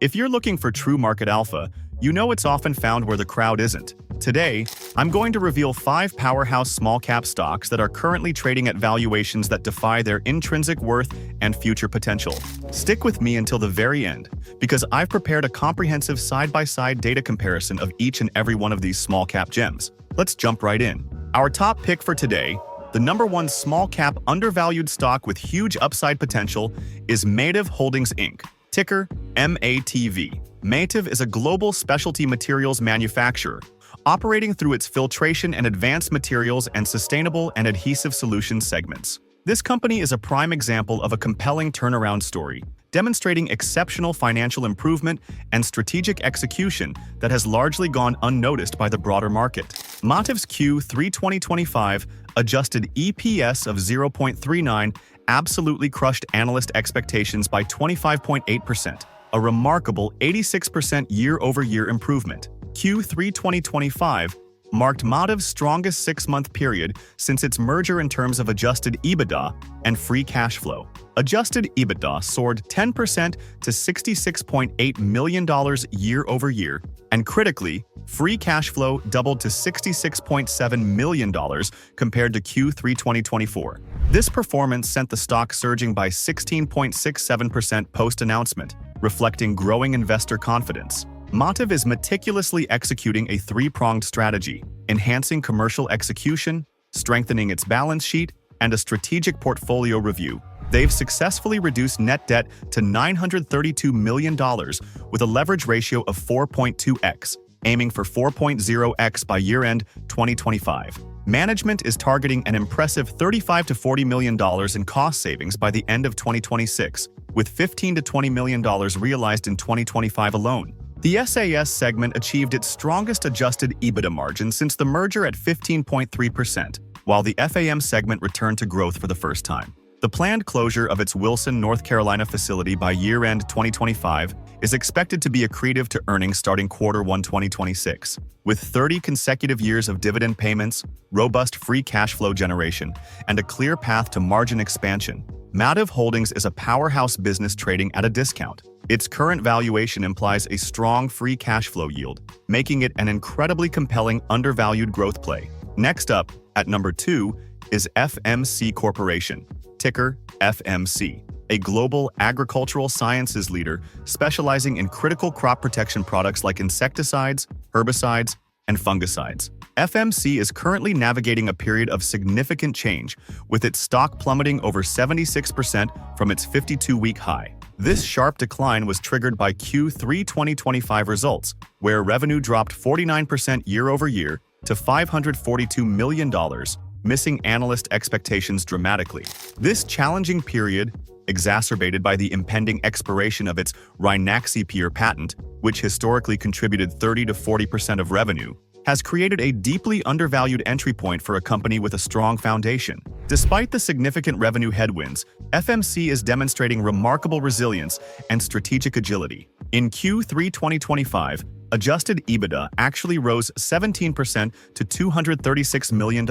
If you're looking for true market alpha, you know it's often found where the crowd isn't. Today, I'm going to reveal 5 powerhouse small-cap stocks that are currently trading at valuations that defy their intrinsic worth and future potential. Stick with me until the very end, because I've prepared a comprehensive side-by-side data comparison of each and every one of these small-cap gems. Let's jump right in. Our top pick for today, the #1 small-cap undervalued stock with huge upside potential, is Mativ Holdings Inc., ticker MATV. Mativ is a global specialty materials manufacturer, operating through its filtration and advanced materials and sustainable and adhesive solutions segments. This company is a prime example of a compelling turnaround story, demonstrating exceptional financial improvement and strategic execution that has largely gone unnoticed by the broader market. Mativ's Q3 2025 adjusted EPS of 0.39 absolutely crushed analyst expectations by 25.8%, a remarkable 86% year-over-year improvement. Q3 2025 marked Mativ's strongest 6-month period since its merger in terms of adjusted EBITDA and free cash flow. Adjusted EBITDA soared 10% to $66.8 million year-over-year, and critically, free cash flow doubled to $66.7 million compared to Q3 2024. This performance sent the stock surging by 16.67% post-announcement, reflecting growing investor confidence. Mativ is meticulously executing a 3-pronged strategy, enhancing commercial execution, strengthening its balance sheet, and a strategic portfolio review. They've successfully reduced net debt to $932 million with a leverage ratio of 4.2x, aiming for 4.0x by year-end 2025. Management is targeting an impressive $35 to $40 million in cost savings by the end of 2026, with $15 to $20 million realized in 2025 alone. The SAS segment achieved its strongest adjusted EBITDA margin since the merger at 15.3%, while the FAM segment returned to growth for the first time. The planned closure of its Wilson, North Carolina facility by year-end 2025 is expected to be accretive to earnings starting Q1 2026. With 30 consecutive years of dividend payments, robust free cash flow generation, and a clear path to margin expansion, Mativ Holdings is a powerhouse business trading at a discount. Its current valuation implies a strong free cash flow yield, making it an incredibly compelling undervalued growth play. Next up, at number 2, is FMC Corporation, ticker FMC, a global agricultural sciences leader specializing in critical crop protection products like insecticides, herbicides, and fungicides. FMC is currently navigating a period of significant change, with its stock plummeting over 76% from its 52-week high. This sharp decline was triggered by Q3 2025 results, where revenue dropped 49% year-over-year to $542 million, missing analyst expectations dramatically. This challenging period, exacerbated by the impending expiration of its Rynaxypyr patent, which historically contributed 30 to 40% of revenue, has created a deeply undervalued entry point for a company with a strong foundation. Despite the significant revenue headwinds, FMC is demonstrating remarkable resilience and strategic agility. In Q3 2025, adjusted EBITDA actually rose 17% to $236 million,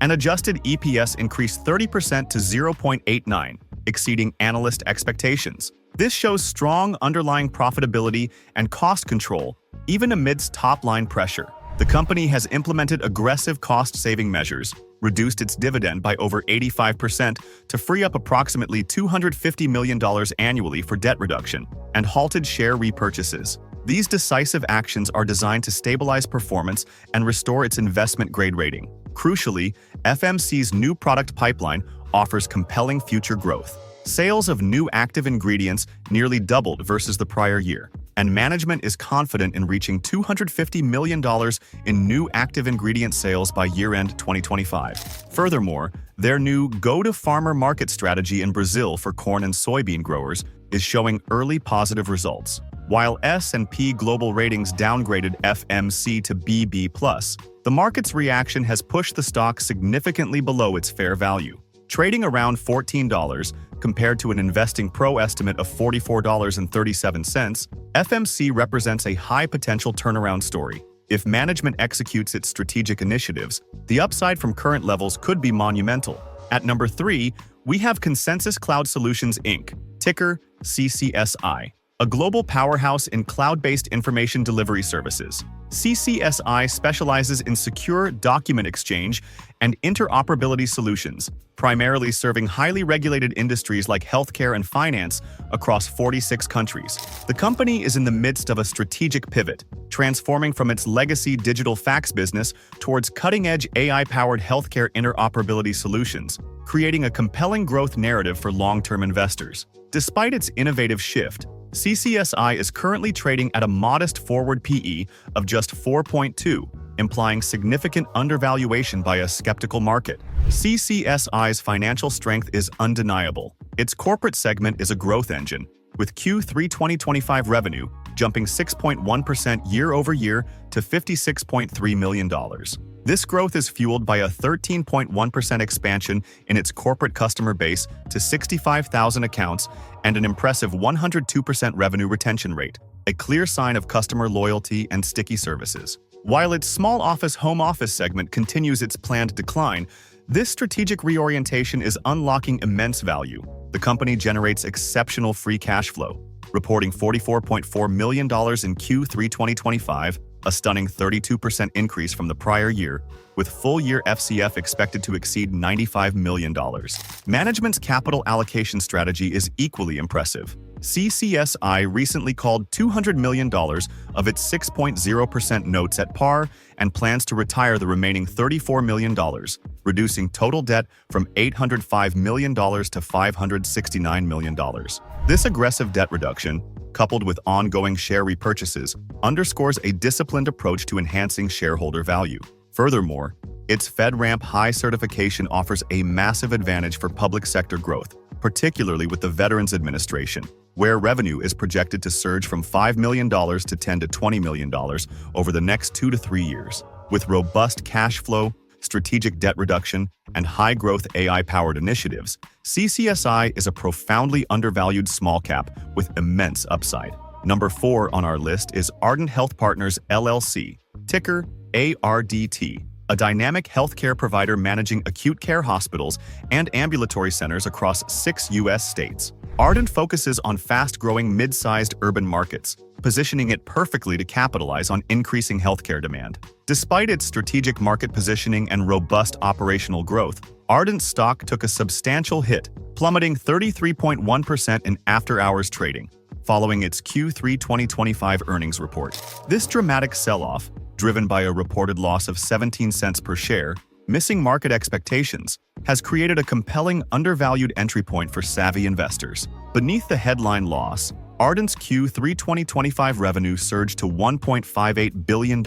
and adjusted EPS increased 30% to 0.89, exceeding analyst expectations. This shows strong underlying profitability and cost control, even amidst top-line pressure. The company has implemented aggressive cost-saving measures, reduced its dividend by over 85% to free up approximately $250 million annually for debt reduction, and halted share repurchases. These decisive actions are designed to stabilize performance and restore its investment-grade rating. Crucially, FMC's new product pipeline offers compelling future growth. Sales of new active ingredients nearly doubled versus the prior year, and management is confident in reaching $250 million in new active ingredient sales by year-end 2025. Furthermore, their new go-to-farmer market strategy in Brazil for corn and soybean growers is showing early positive results. While S&P Global Ratings downgraded FMC to BB+, the market's reaction has pushed the stock significantly below its fair value. Trading around $14 compared to an Investing Pro estimate of $44.37, FMC represents a high-potential turnaround story. If management executes its strategic initiatives, the upside from current levels could be monumental. At number 3, we have Consensus Cloud Solutions Inc., ticker CCSI. a global powerhouse in cloud-based information delivery services. CCSI specializes in secure document exchange and interoperability solutions, primarily serving highly regulated industries like healthcare and finance across 46 countries. The company is in the midst of a strategic pivot, transforming from its legacy digital fax business towards cutting-edge AI-powered healthcare interoperability solutions, creating a compelling growth narrative for long-term investors. Despite its innovative shift, CCSI is currently trading at a modest forward PE of just 4.2, implying significant undervaluation by a skeptical market. CCSI's financial strength is undeniable. Its corporate segment is a growth engine, with Q3 2025 revenue jumping 6.1% year-over-year to $56.3 million. This growth is fueled by a 13.1% expansion in its corporate customer base to 65,000 accounts and an impressive 102% revenue retention rate, a clear sign of customer loyalty and sticky services. While its small office home office segment continues its planned decline, this strategic reorientation is unlocking immense value. The company generates exceptional free cash flow, reporting $44.4 million in Q3 2025, a stunning 32% increase from the prior year, with full-year FCF expected to exceed $95 million. Management's capital allocation strategy is equally impressive. CCSI recently called $200 million of its 6.0% notes at par and plans to retire the remaining $34 million, reducing total debt from $805 million to $569 million. This aggressive debt reduction, coupled with ongoing share repurchases, underscores a disciplined approach to enhancing shareholder value. Furthermore, its FedRAMP High certification offers a massive advantage for public sector growth, particularly with the Veterans Administration, where revenue is projected to surge from $5 million to $10 to $20 million over the next 2 to 3 years. With robust cash flow, strategic debt reduction, and high-growth AI-powered initiatives, CCSI is a profoundly undervalued small cap with immense upside. Number 4 on our list is Ardent Health Partners LLC, ticker ARDT, a dynamic healthcare provider managing acute care hospitals and ambulatory centers across 6 U.S. states. Ardent focuses on fast-growing mid-sized urban markets, positioning it perfectly to capitalize on increasing healthcare demand. Despite its strategic market positioning and robust operational growth, Ardent's stock took a substantial hit, plummeting 33.1% in after-hours trading, following its Q3 2025 earnings report. This dramatic sell-off, driven by a reported loss of 17 cents per share, missing market expectations, has created a compelling undervalued entry point for savvy investors. Beneath the headline loss, Ardent's Q3 2025 revenue surged to $1.58 billion,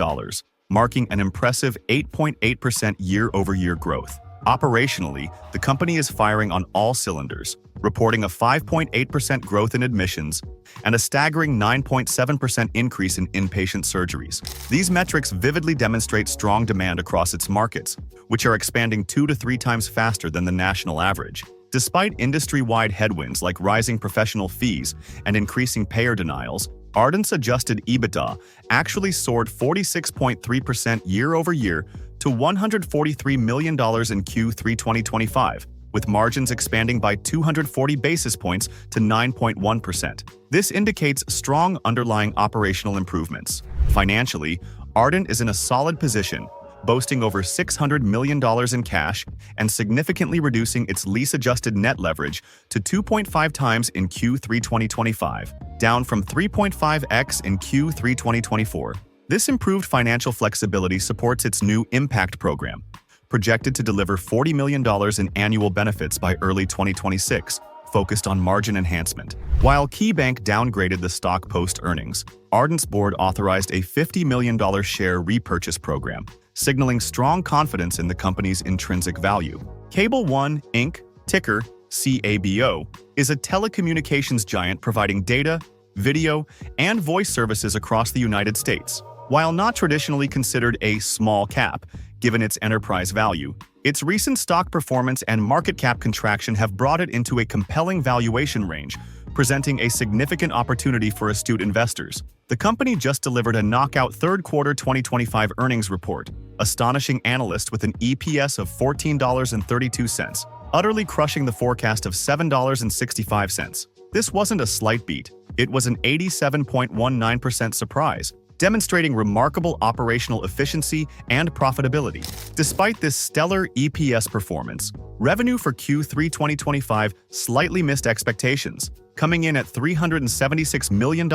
marking an impressive 8.8% year-over-year growth. Operationally, the company is firing on all cylinders, reporting a 5.8% growth in admissions and a staggering 9.7% increase in inpatient surgeries. These metrics vividly demonstrate strong demand across its markets, which are expanding 2 to 3 times faster than the national average. Despite industry-wide headwinds like rising professional fees and increasing payer denials, Ardent's adjusted EBITDA actually soared 46.3% year-over-year to $143 million in Q3 2025, with margins expanding by 240 basis points to 9.1%. This indicates strong underlying operational improvements. Financially, Ardent is in a solid position, boasting over $600 million in cash and significantly reducing its lease-adjusted net leverage to 2.5 times in Q3 2025, down from 3.5x in Q3 2024. This improved financial flexibility supports its new Impact program, projected to deliver $40 million in annual benefits by early 2026, focused on margin enhancement. While KeyBank downgraded the stock post-earnings, Ardent's board authorized a $50 million share repurchase program, signaling strong confidence in the company's intrinsic value. Cable One, Inc., ticker CABO, is a telecommunications giant providing data, video, and voice services across the United States. While not traditionally considered a small cap, given its enterprise value, its recent stock performance and market cap contraction have brought it into a compelling valuation range, presenting a significant opportunity for astute investors. The company just delivered a knockout third quarter 2025 earnings report, astonishing analysts with an EPS of $14.32, utterly crushing the forecast of $7.65. This wasn't a slight beat. It was an 87.19% surprise, demonstrating remarkable operational efficiency and profitability. Despite this stellar EPS performance, revenue for Q3 2025 slightly missed expectations, coming in at $376 million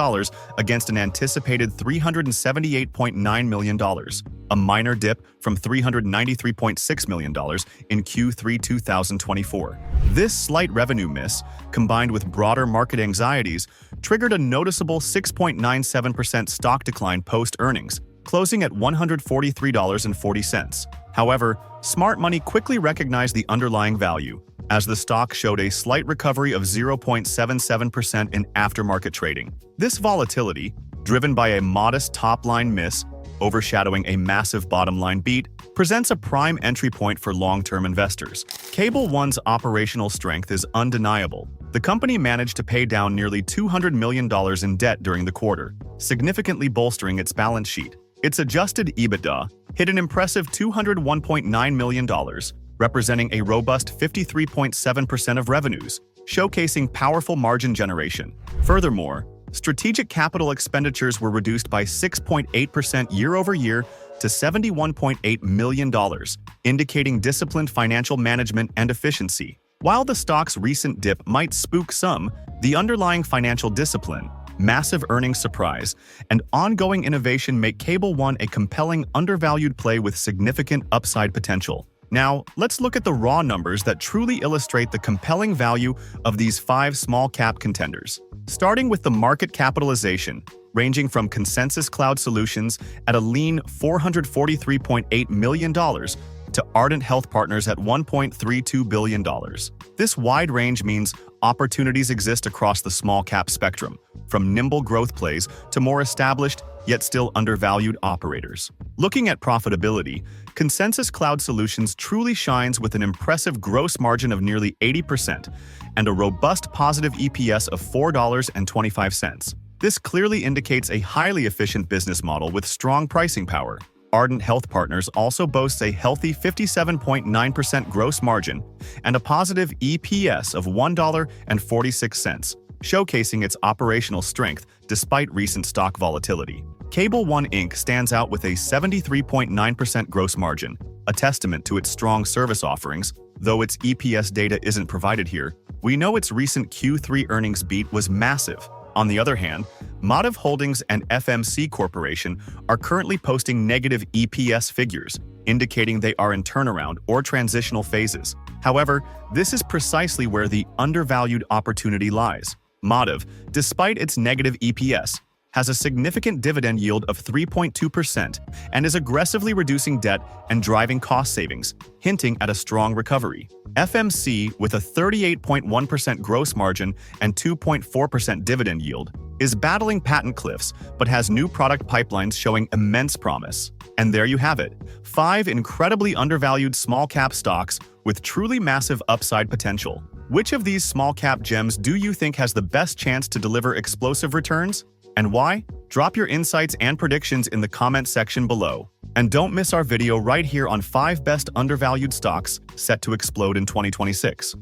against an anticipated $378.9 million, a minor dip from $393.6 million in Q3 2024. This slight revenue miss, combined with broader market anxieties, triggered a noticeable 6.97% stock decline post-earnings, closing at $143.40. However, smart money quickly recognized the underlying value, as the stock showed a slight recovery of 0.77% in aftermarket trading. This volatility, driven by a modest top-line miss, overshadowing a massive bottom-line beat, presents a prime entry point for long-term investors. Cable One's operational strength is undeniable. The company managed to pay down nearly $200 million in debt during the quarter, significantly bolstering its balance sheet. Its adjusted EBITDA hit an impressive $201.9 million, representing a robust 53.7% of revenues, showcasing powerful margin generation. Furthermore, strategic capital expenditures were reduced by 6.8% year-over-year to $71.8 million, indicating disciplined financial management and efficiency. While the stock's recent dip might spook some, the underlying financial discipline, massive earnings surprise, and ongoing innovation make Cable One a compelling undervalued play with significant upside potential. Now, let's look at the raw numbers that truly illustrate the compelling value of these 5 small-cap contenders. Starting with the market capitalization, ranging from Consensus Cloud Solutions at a lean $443.8 million to Ardent Health Partners at $1.32 billion. This wide range means opportunities exist across the small-cap spectrum, from nimble growth plays to more established, yet still undervalued operators. Looking at profitability, Consensus Cloud Solutions truly shines with an impressive gross margin of nearly 80% and a robust positive EPS of $4.25. This clearly indicates a highly efficient business model with strong pricing power. Ardent Health Partners also boasts a healthy 57.9% gross margin and a positive EPS of $1.46, showcasing its operational strength despite recent stock volatility. Cable One Inc. stands out with a 73.9% gross margin, a testament to its strong service offerings. Though its EPS data isn't provided here, we know its recent Q3 earnings beat was massive. On the other hand, Mativ Holdings and FMC Corporation are currently posting negative EPS figures, indicating they are in turnaround or transitional phases. However, this is precisely where the undervalued opportunity lies. Mativ, despite its negative EPS, has a significant dividend yield of 3.2% and is aggressively reducing debt and driving cost savings, hinting at a strong recovery. FMC, with a 38.1% gross margin and 2.4% dividend yield, is battling patent cliffs but has new product pipelines showing immense promise. And there you have it, 5 incredibly undervalued small-cap stocks with truly massive upside potential. Which of these small-cap gems do you think has the best chance to deliver explosive returns? And why? Drop your insights and predictions in the comment section below. And don't miss our video right here on 5 best undervalued stocks set to explode in 2026.